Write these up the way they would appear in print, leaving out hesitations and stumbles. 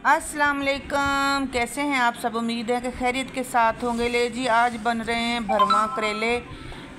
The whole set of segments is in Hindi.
अस्सलाम वालेकुम, कैसे हैं आप सब। उम्मीद है कि खैरियत के साथ होंगे। ले जी, आज बन रहे हैं भरवा करेले।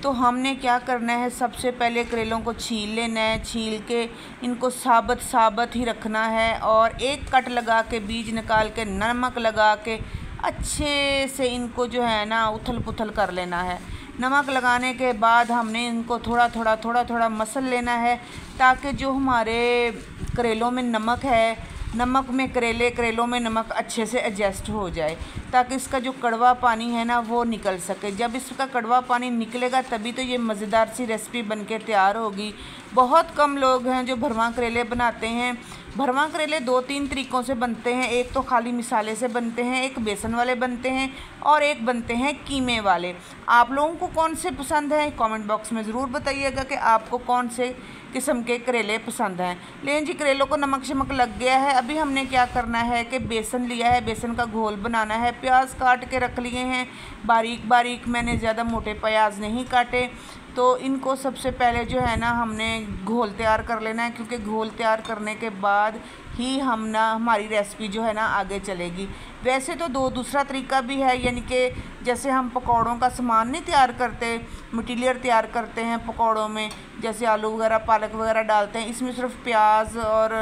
तो हमने क्या करना है, सबसे पहले करेलों को छील लेना है। छील के इनको साबत ही रखना है और एक कट लगा के बीज निकाल के नमक लगा के अच्छे से इनको जो है ना उथल पुथल कर लेना है। नमक लगाने के बाद हमने इनको थोड़ा थोड़ा मसल लेना है, ताकि जो हमारे करेलों में नमक है, नमक में करेलों में नमक अच्छे से एडजस्ट हो जाए, ताकि इसका जो कड़वा पानी है ना वो निकल सके। जब इसका कड़वा पानी निकलेगा तभी तो ये मज़ेदार सी रेसिपी बनके तैयार होगी। बहुत कम लोग हैं जो भरवा करेले बनाते हैं। भरवा करेले 2-3 तरीक़ों से बनते हैं। एक तो खाली मिसाले से बनते हैं, एक बेसन वाले बनते हैं और एक बनते हैं कीमे वाले। आप लोगों को कौन से पसंद हैं, कमेंट बॉक्स में ज़रूर बताइएगा कि आपको कौन से किस्म के करेले पसंद हैं। लेकिन जी, करेलों को नमक शमक लग गया है। अभी हमने क्या करना है कि बेसन लिया है, बेसन का घोल बनाना है। प्याज काट के रख लिए हैं बारीक, मैंने ज़्यादा मोटे प्याज नहीं काटे। तो इनको सबसे पहले जो है ना हमने घोल तैयार कर लेना है, क्योंकि घोल तैयार करने के बाद ही हमारी रेसिपी जो है ना आगे चलेगी। वैसे तो दूसरा तरीका भी है, यानी कि जैसे हम पकौड़ों का सामान नहीं तैयार करते, मटीरियल तैयार करते हैं पकौड़ों में, जैसे आलू वगैरह पालक वगैरह डालते हैं। इसमें सिर्फ प्याज और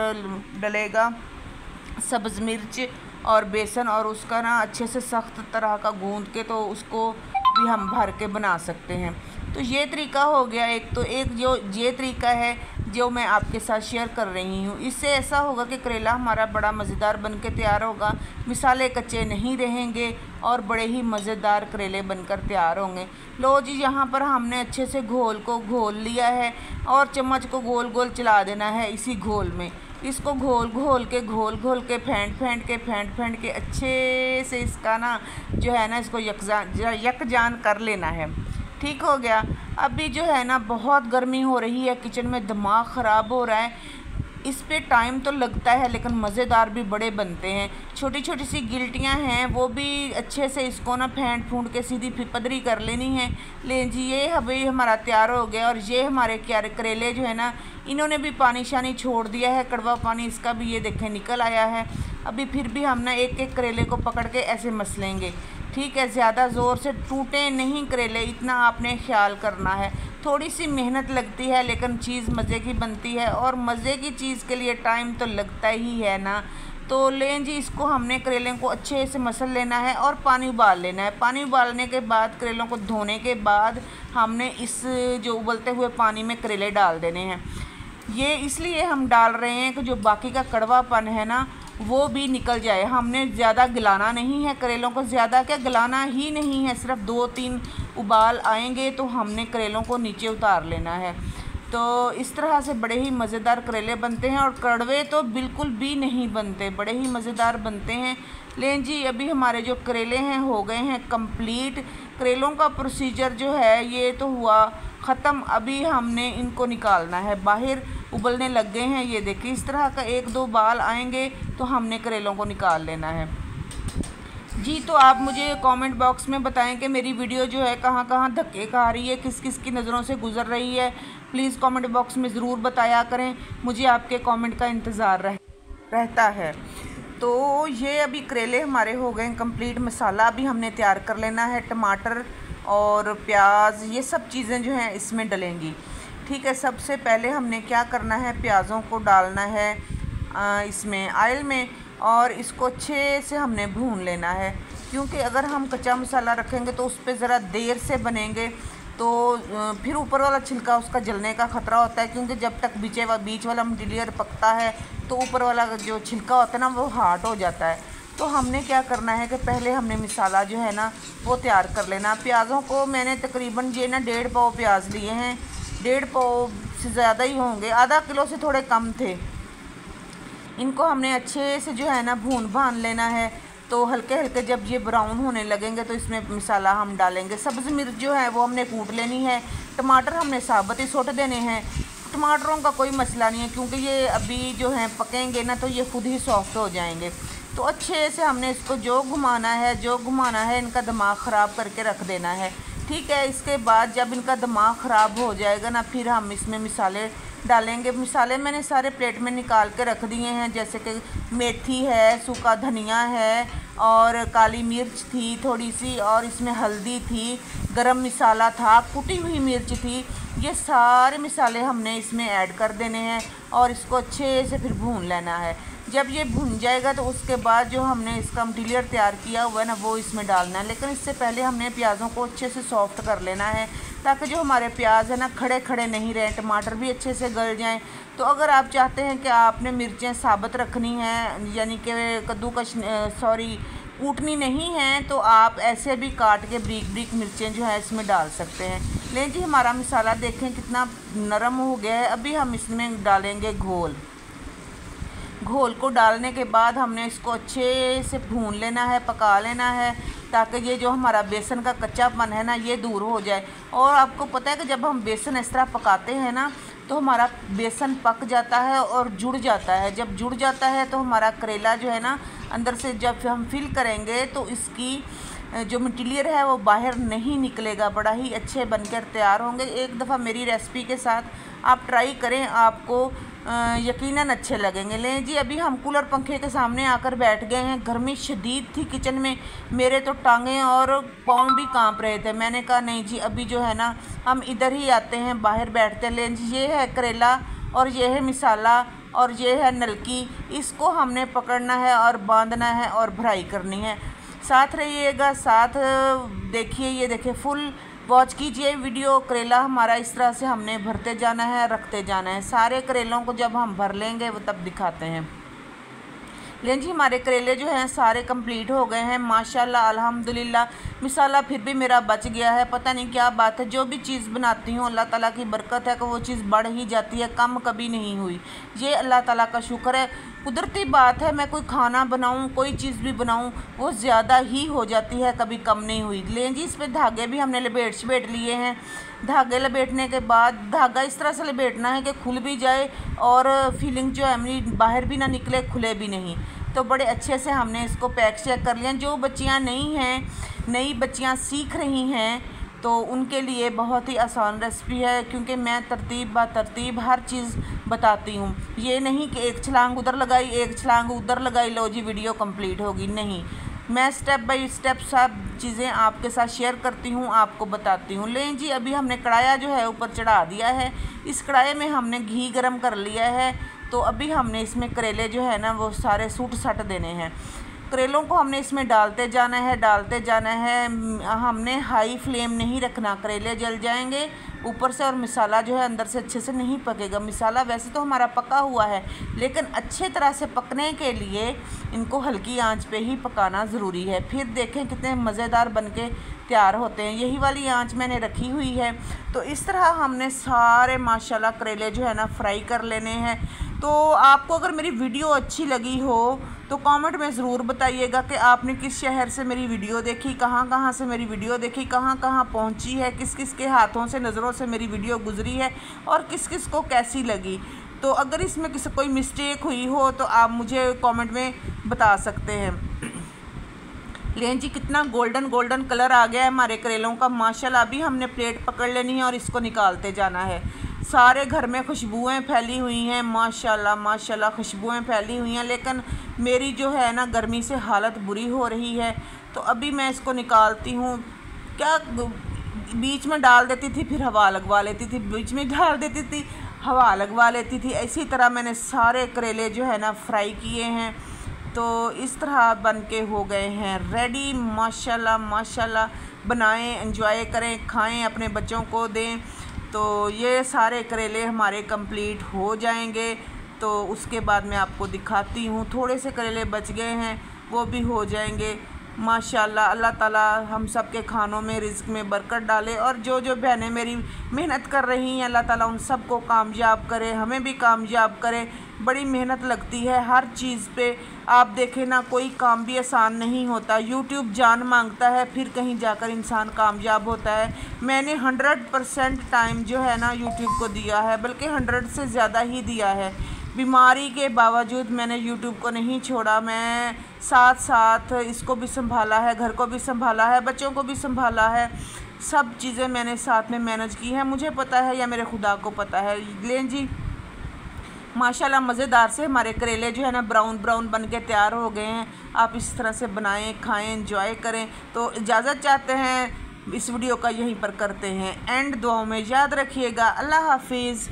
डलेगा सब्ज़ मिर्च और बेसन, और उसका ना अच्छे से सख्त तरह का गूंद के तो उसको भी हम भर के बना सकते हैं। तो ये तरीका हो गया एक। तो एक जो ये तरीका है जो मैं आपके साथ शेयर कर रही हूँ, इससे ऐसा होगा कि करेला हमारा बड़ा मज़ेदार बन के तैयार होगा, मिसाले कच्चे नहीं रहेंगे और बड़े ही मज़ेदार करेले बनकर तैयार होंगे। लो जी, यहाँ पर हमने अच्छे से घोल को घोल लिया है और चम्मच को गोल गोल चला देना है इसी घोल में। इसको घोल के फेंट के अच्छे से इसका ना जो है ना इसको यकजान कर लेना है। ठीक हो गया। अभी जो है ना बहुत गर्मी हो रही है, किचन में दिमाग ख़राब हो रहा है। इस पे टाइम तो लगता है लेकिन मज़ेदार भी बड़े बनते हैं। छोटी छोटी सी गिल्टियाँ हैं, वो भी अच्छे से इसको ना फेंट फूंट के सीधी पदरी कर लेनी है। ले जी, ये अभी हमारा तैयार हो गया। और ये हमारे करेले जो है ना, इन्होंने भी पानी शानी छोड़ दिया है, कड़वा पानी इसका भी ये देखें निकल आया है। अभी फिर भी हम ना एक एक करेले को पकड़ के ऐसे मसलेंगे, ठीक है। ज़्यादा ज़ोर से टूटे नहीं करेले, इतना आपने ख्याल करना है। थोड़ी सी मेहनत लगती है लेकिन चीज़ मज़े की बनती है, और मज़े की चीज़ के लिए टाइम तो लगता ही है ना। तो लें जी, इसको हमने करेले को अच्छे से मसल लेना है और पानी उबाल लेना है। पानी उबालने के बाद करेलों को धोने के बाद हमने इस जो उबलते हुए पानी में करेले डाल देने हैं। ये इसलिए हम डाल रहे हैं कि जो बाकी का कड़वापन है ना वो भी निकल जाए। हमने ज़्यादा गलाना नहीं है करेलों को, ज़्यादा क्या गलाना ही नहीं है, सिर्फ 2-3 उबाल आएंगे तो हमने करेलों को नीचे उतार लेना है। तो इस तरह से बड़े ही मज़ेदार करेले बनते हैं और कड़वे तो बिल्कुल भी नहीं बनते, बड़े ही मज़ेदार बनते हैं। लें जी, अभी हमारे जो करेले हैं हो गए हैं कंप्लीट। करेलों का प्रोसीजर जो है ये तो हुआ ख़त्म। अभी हमने इनको निकालना है बाहर, उबलने लग गए हैं। ये देखिए, इस तरह का 1-2 बाल आएंगे तो हमने करेलों को निकाल लेना है जी। तो आप मुझे कमेंट बॉक्स में बताएं कि मेरी वीडियो जो है कहाँ कहाँ धक्के खा रही है, किस किस की नज़रों से गुज़र रही है। प्लीज़ कमेंट बॉक्स में ज़रूर बताया करें, मुझे आपके कमेंट का इंतज़ार रहता है। तो ये अभी करेले हमारे हो गए कंप्लीट। मसाला भी हमने तैयार कर लेना है, टमाटर और प्याज ये सब चीज़ें जो हैं इसमें डलेंगी, ठीक है। सबसे पहले हमने क्या करना है, प्याज़ों को डालना है इसमें ऑयल में, और इसको अच्छे से हमने भून लेना है। क्योंकि अगर हम कच्चा मसाला रखेंगे तो उस पर ज़रा देर से बनेंगे, तो फिर ऊपर वाला छिलका उसका जलने का ख़तरा होता है। क्योंकि जब तक बीच वाला मटीरियल पकता है तो ऊपर वाला जो छिलका होता है ना वो हार्ड हो जाता है। तो हमने क्या करना है कि पहले हमने मसाला जो है ना वो तैयार कर लेना। प्याज़ों को मैंने तकरीबन ये ना 1.5 पाव प्याज लिए हैं, 1.5 पाव से ज़्यादा ही होंगे, आधा किलो से थोड़े कम थे। इनको हमने अच्छे से जो है ना भान लेना है। तो हल्के हल्के जब ये ब्राउन होने लगेंगे तो इसमें मसाला हम डालेंगे। सब्ज़ मिर्च जो है वो हमने कूट लेनी है। टमाटर हमने साबुत ही सुट देने हैं। टमाटरों का कोई मसला नहीं है, क्योंकि ये अभी जो है पकेंगे ना तो ये खुद ही सॉफ्ट हो जाएंगे। तो अच्छे से हमने इसको जो घुमाना है इनका दिमाग ख़राब करके रख देना है। ठीक है। इसके बाद जब इनका दिमाग ख़राब हो जाएगा ना, फिर हम इसमें मिसाले डालेंगे। मिसाले मैंने सारे प्लेट में निकाल के रख दिए हैं, जैसे कि मेथी है, सूखा धनिया है, और काली मिर्च थी थोड़ी सी, और इसमें हल्दी थी, गरम मसाला था, कुटी हुई मिर्च थी। ये सारे मिसाले हमने इसमें ऐड कर देने हैं और इसको अच्छे से फिर भून लेना है। जब ये भुन जाएगा तो उसके बाद जो हमने इसका मटीरियल तैयार किया हुआ है ना, वो इसमें डालना है। लेकिन इससे पहले हमने प्याज़ों को अच्छे से सॉफ्ट कर लेना है, ताकि जो हमारे प्याज है ना खड़े खड़े नहीं रहें, टमाटर भी अच्छे से गल जाएं। तो अगर आप चाहते हैं कि आपने मिर्चें साबुत रखनी हैं, यानी कि कद्दूकश कूटनी नहीं है, तो आप ऐसे भी काट के ब्रीक ब्रीक मिर्चें जो है इसमें डाल सकते हैं। लेकिन जी हमारा मसाला देखें कितना नरम हो गया है। अभी हम इसमें डालेंगे घोल। घोल को डालने के बाद हमने इसको अच्छे से भून लेना है, पका लेना है, ताकि ये जो हमारा बेसन का कच्चापन है ना, ये दूर हो जाए। और आपको पता है कि जब हम बेसन इस तरह पकाते हैं ना, तो हमारा बेसन पक जाता है और जुड़ जाता है। जब जुड़ जाता है तो हमारा करेला जो है ना, अंदर से जब हम फिल करेंगे तो इसकी जो मटीरियल है वो बाहर नहीं निकलेगा, बड़ा ही अच्छे बनकर तैयार होंगे। एक दफ़ा मेरी रेसिपी के साथ आप ट्राई करें, आपको यकीनन अच्छे लगेंगे। लें जी, अभी हम कूलर पंखे के सामने आकर बैठ गए हैं। गर्मी शदीद थी किचन में, मेरे तो टांगें और पाँव भी कांप रहे थे। मैंने कहा नहीं जी, अभी जो है ना हम इधर ही आते हैं, बाहर बैठते हैं। लें जी, ये है करेला और ये है मिसाला और ये है नलकी। इसको हमने पकड़ना है और बांधना है और भराई करनी है। साथ रहिएगा, साथ देखिए। ये देखिए, फुल वॉच कीजिए वीडियो। करेला हमारा इस तरह से हमने भरते जाना है, रखते जाना है। सारे करेलों को जब हम भर लेंगे वो तब दिखाते हैं। लेकिन जी हमारे करेले जो हैं सारे कंप्लीट हो गए हैं माशाल्लाह अल्हम्दुलिल्लाह। मिसाला फिर भी मेरा बच गया है, पता नहीं क्या बात है। जो भी चीज़ बनाती हूँ अल्लाह ताला की बरकत है कि वो चीज़ बढ़ ही जाती है, कम कभी नहीं हुई। ये अल्लाह ताला का शुक्र है। कुदरती बात है, मैं कोई खाना बनाऊँ, कोई चीज़ भी बनाऊँ, वो ज़्यादा ही हो जाती है, कभी कम नहीं हुई। लेकिन जी इस पर धागे भी हमने लपेट लिए हैं। धागे लपेटने के बाद धागा इस तरह से लपेटना है कि खुल भी जाए और फीलिंग जो है मेरी बाहर भी ना निकले, खुले भी नहीं। तो बड़े अच्छे से हमने इसको पैक चेक कर लिया। जो बच्चियां नहीं हैं, नई बच्चियां सीख रही हैं, तो उनके लिए बहुत ही आसान रेसिपी है, क्योंकि मैं तरतीब बा तरतीब हर चीज़ बताती हूँ। ये नहीं कि एक छलांग उधर लगाई, एक छलांग उधर लगाई, लो जी वीडियो कंप्लीट होगी, नहीं। मैं स्टेप बाय स्टेप सब चीज़ें आपके साथ शेयर करती हूँ, आपको बताती हूँ। लें जी, अभी हमने कढ़ाया जो है ऊपर चढ़ा दिया है। इस कढ़ाई में हमने घी गरम कर लिया है। तो अभी हमने इसमें करेले जो है ना वो सारे सूट सट देने हैं। करेलों को हमने इसमें डालते जाना है, डालते जाना है। हमने हाई फ्लेम नहीं रखना, करेले जल जाएंगे ऊपर से और मिसाला जो है अंदर से अच्छे से नहीं पकेगा। मिसाला वैसे तो हमारा पका हुआ है, लेकिन अच्छे तरह से पकने के लिए इनको हल्की आंच पे ही पकाना ज़रूरी है। फिर देखें कितने मज़ेदार बनके तैयार होते हैं। यही वाली आंच मैंने रखी हुई है। तो इस तरह हमने सारे माशाल्लाह करेले जो है ना फ्राई कर लेने हैं। तो आपको अगर मेरी वीडियो अच्छी लगी हो तो कमेंट में ज़रूर बताइएगा कि आपने किस शहर से मेरी वीडियो देखी, कहाँ कहाँ से मेरी वीडियो देखी, कहाँ कहाँ पहुँची है, किस किस के हाथों से, नज़रों से मेरी वीडियो गुजरी है और किस किस को कैसी लगी। तो अगर इसमें किसी कोई मिस्टेक हुई हो तो आप मुझे कमेंट में बता सकते हैं। लेकिन जी कितना गोल्डन गोल्डन कलर आ गया है हमारे करेलों का माशाल्लाह। अभी हमने प्लेट पकड़ लेनी है और इसको निकालते जाना है। सारे घर में खुशबुएं फैली हुई हैं माशाल्लाह माशाल्लाह, खुशबुएं फैली हुई हैं। लेकिन मेरी जो है ना गर्मी से हालत बुरी हो रही है। तो अभी मैं इसको निकालती हूँ। क्या बीच में डाल देती थी, फिर हवा लगवा लेती थी, बीच में डाल देती थी, हवा लगवा लेती थी। इसी तरह मैंने सारे करेले जो है ना फ्राई किए हैं। तो इस तरह बन के हो गए हैं रेडी माशाल्लाह माशाल्लाह। बनाएं, एंजॉय करें, खाएं, अपने बच्चों को दें। तो ये सारे करेले हमारे कंप्लीट हो जाएंगे। तो उसके बाद मैं आपको दिखाती हूँ। थोड़े से करेले बच गए हैं, वो भी हो जाएंगे माशाल्लाह। अल्लाह ताला हम सब के खानों में, रिज़्क़ में बरकत डाले। और जो जो बहनें मेरी मेहनत कर रही हैं, अल्लाह ताला उन सब को कामयाब करे, हमें भी कामयाब करे। बड़ी मेहनत लगती है हर चीज़ पे। आप देखें ना, कोई काम भी आसान नहीं होता। यूट्यूब जान मांगता है, फिर कहीं जाकर इंसान कामयाब होता है। मैंने 100% टाइम जो है ना यूट्यूब को दिया है, बल्कि 100 से ज़्यादा ही दिया है। बीमारी के बावजूद मैंने यूट्यूब को नहीं छोड़ा। मैं साथ साथ इसको भी संभाला है, घर को भी संभाला है, बच्चों को भी संभाला है। सब चीज़ें मैंने साथ में मैनेज की हैं, मुझे पता है या मेरे खुदा को पता है। लें जी, माशाल्लाह मज़ेदार से हमारे करेले जो है ना ब्राउन ब्राउन बन के तैयार हो गए हैं। आप इस तरह से बनाएं, खाएं, एंजॉय करें। तो इजाज़त चाहते हैं, इस वीडियो का यहीं पर करते हैं एंड। दुआओं में याद रखिएगा। अल्लाह हाफिज़।